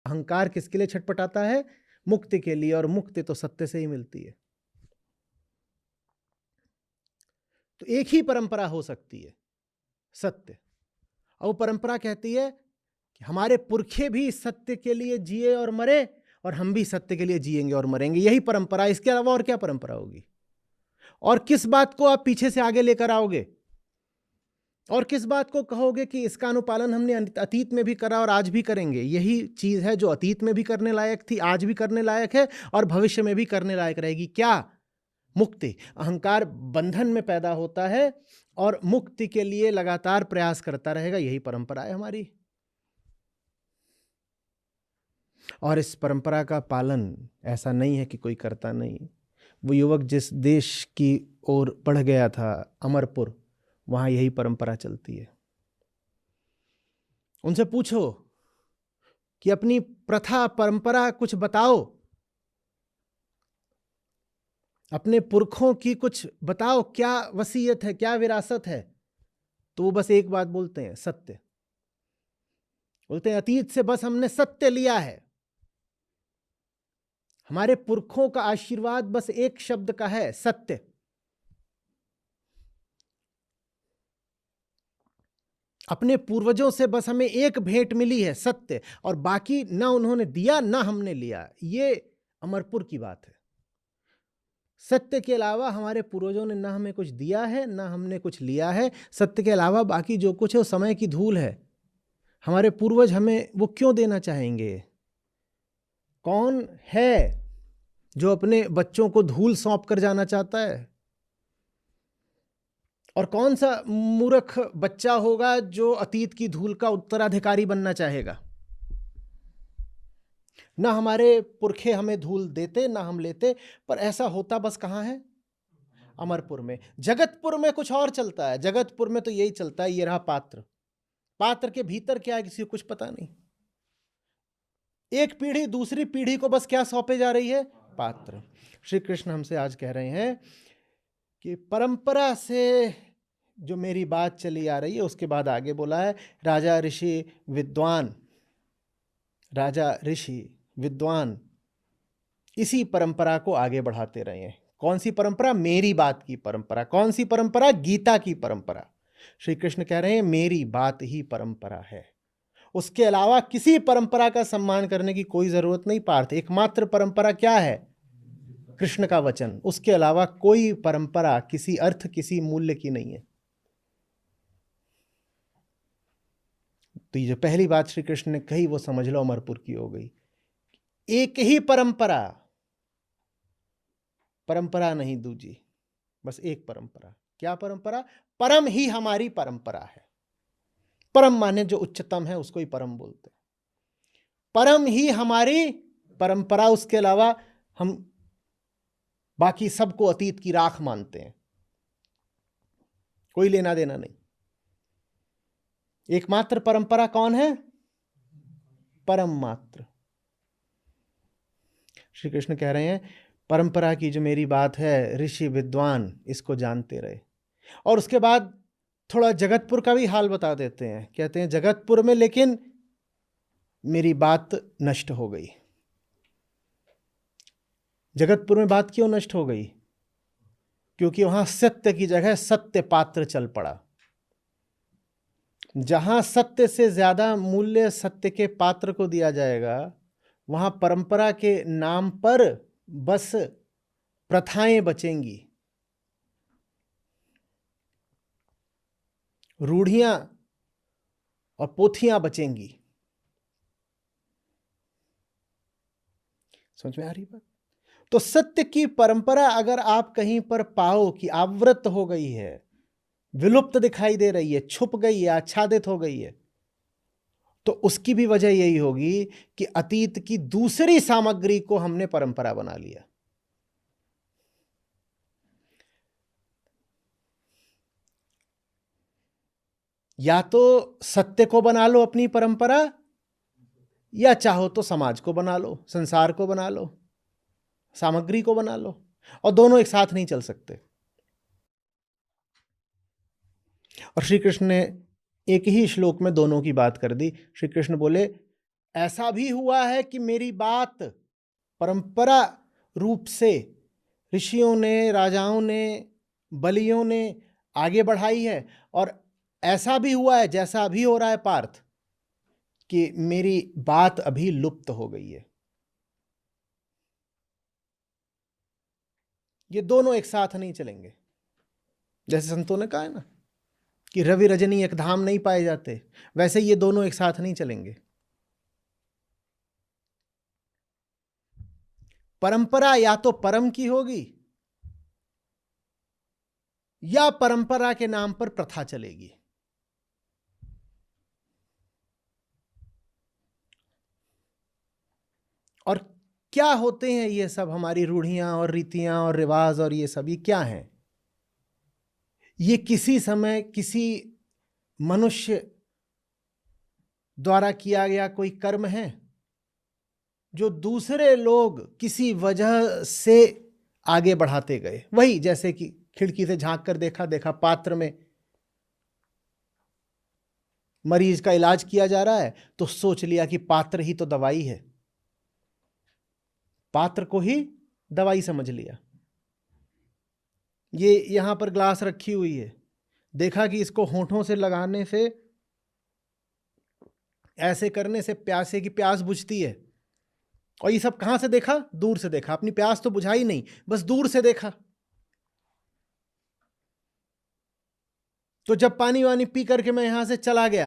अहंकार किसके लिए छटपटाता है? मुक्ति के लिए, और मुक्ति तो सत्य से ही मिलती है। तो एक ही परंपरा हो सकती है, सत्य। और वो परंपरा कहती है कि हमारे पुरखे भी सत्य के लिए जिए और मरे, और हम भी सत्य के लिए जिएंगे और मरेंगे। यही परंपरा, इसके अलावा और क्या परंपरा होगी? और किस बात को आप पीछे से आगे लेकर आओगे? और किस बात को कहोगे कि इसका अनुपालन हमने अतीत में भी करा और आज भी करेंगे? यही चीज है जो अतीत में भी करने लायक थी, आज भी करने लायक है, और भविष्य में भी करने लायक रहेगी। क्या? मुक्ति। अहंकार बंधन में पैदा होता है और मुक्ति के लिए लगातार प्रयास करता रहेगा। यही परंपरा है हमारी। और इस परंपरा का पालन ऐसा नहीं है कि कोई करता नहीं। वो युवक जिस देश की ओर बढ़ गया था, अमरपुर, वहां यही परंपरा चलती है। उनसे पूछो कि अपनी प्रथा परंपरा कुछ बताओ, अपने पुरखों की कुछ बताओ, क्या वसीयत है, क्या विरासत है? तो वो बस एक बात बोलते हैं, सत्य। बोलते हैं अतीत से बस हमने सत्य लिया है। हमारे पुरखों का आशीर्वाद बस एक शब्द का है, सत्य। अपने पूर्वजों से बस हमें एक भेंट मिली है, सत्य, और बाकी ना उन्होंने दिया ना हमने लिया। ये अमरपुर की बात है। सत्य के अलावा हमारे पूर्वजों ने ना हमें कुछ दिया है ना हमने कुछ लिया है। सत्य के अलावा बाकी जो कुछ है वो समय की धूल है। हमारे पूर्वज हमें वो क्यों देना चाहेंगे? कौन है जो अपने बच्चों को धूल सौंप कर जाना चाहता है? और कौन सा मूर्ख बच्चा होगा जो अतीत की धूल का उत्तराधिकारी बनना चाहेगा? ना हमारे पुरखे हमें धूल देते ना हम लेते, पर ऐसा होता बस कहाँ है? अमरपुर में। जगतपुर में कुछ और चलता है। जगतपुर में तो यही चलता है, ये रहा पात्र। पात्र के भीतर क्या है किसी को कुछ पता नहीं। एक पीढ़ी दूसरी पीढ़ी को बस क्या सौंपे जा रही है? पात्र। श्री कृष्ण हमसे आज कह रहे हैं कि परंपरा से जो मेरी बात चली आ रही है, उसके बाद आगे बोला है राजा ऋषि विद्वान, राजा ऋषि विद्वान इसी परंपरा को आगे बढ़ाते रहे हैं। कौन सी परंपरा? मेरी बात की परंपरा। कौन सी परंपरा? गीता की परंपरा। श्री कृष्ण कह रहे हैं मेरी बात ही परंपरा है, उसके अलावा किसी परंपरा का सम्मान करने की कोई जरूरत नहीं। पार्थ, एकमात्र परंपरा क्या है? कृष्ण का वचन। उसके अलावा कोई परंपरा किसी अर्थ किसी मूल्य की नहीं है। तो ये जो पहली बात श्री कृष्ण ने कही वो समझ लो अमरपुर की हो गई। एक ही परंपरा, परंपरा नहीं दूजी, बस एक परंपरा। क्या परंपरा? परम ही हमारी परंपरा है। परम माने जो उच्चतम है उसको ही परम बोलते हैं। परम ही हमारी परंपरा, उसके अलावा हम बाकी सबको अतीत की राख मानते हैं, कोई लेना देना नहीं। एकमात्र परंपरा कौन है? परम मात्र। श्री कृष्ण कह रहे हैं परंपरा की जो मेरी बात है, ऋषि विद्वान इसको जानते रहे। और उसके बाद थोड़ा जगतपुर का भी हाल बता देते हैं। कहते हैं जगतपुर में लेकिन मेरी बात नष्ट हो गई। जगतपुर में बात क्यों नष्ट हो गई? क्योंकि वहां सत्य की जगह सत्य पात्र चल पड़ा। जहां सत्य से ज्यादा मूल्य सत्य के पात्र को दिया जाएगा, वहां परंपरा के नाम पर बस प्रथाएं बचेंगी, रूढ़ियां और पोथियां बचेंगी। समझ में आ रही बात? तो सत्य की परंपरा अगर आप कहीं पर पाओ कि आवृत हो गई है, विलुप्त दिखाई दे रही है, छुप गई है, आच्छादित हो गई है, तो उसकी भी वजह यही होगी कि अतीत की दूसरी सामग्री को हमने परंपरा बना लिया। या तो सत्य को बना लो अपनी परंपरा, या चाहो तो समाज को बना लो, संसार को बना लो, सामग्री को बना लो, और दोनों एक साथ नहीं चल सकते। और श्री कृष्ण ने एक ही श्लोक में दोनों की बात कर दी। श्री कृष्ण बोले ऐसा भी हुआ है कि मेरी बात परंपरा रूप से ऋषियों ने, राजाओं ने, बलियों ने आगे बढ़ाई है, और ऐसा भी हुआ है, जैसा अभी हो रहा है पार्थ, कि मेरी बात अभी लुप्त हो गई है। ये दोनों एक साथ नहीं चलेंगे। जैसे संतों ने कहा है ना कि रवि रजनी एक धाम नहीं पाए जाते, वैसे ये दोनों एक साथ नहीं चलेंगे। परंपरा या तो परम की होगी या परंपरा के नाम पर प्रथा चलेगी। और क्या होते हैं ये सब हमारी रूढ़ियां और रीतियां और रिवाज और ये सभी क्या हैं? ये किसी समय किसी मनुष्य द्वारा किया गया कोई कर्म है जो दूसरे लोग किसी वजह से आगे बढ़ाते गए। वही जैसे कि खिड़की से झांक कर देखा पात्र में मरीज का इलाज किया जा रहा है, तो सोच लिया कि पात्र ही तो दवाई है, पात्र को ही दवाई समझ लिया। ये यहां पर ग्लास रखी हुई है, देखा कि इसको होठों से लगाने से, ऐसे करने से प्यासे की प्यास बुझती है। और ये सब कहां से देखा? दूर से देखा। अपनी प्यास तो बुझाई नहीं, बस दूर से देखा। तो जब पानी वानी पी करके मैं यहां से चला गया,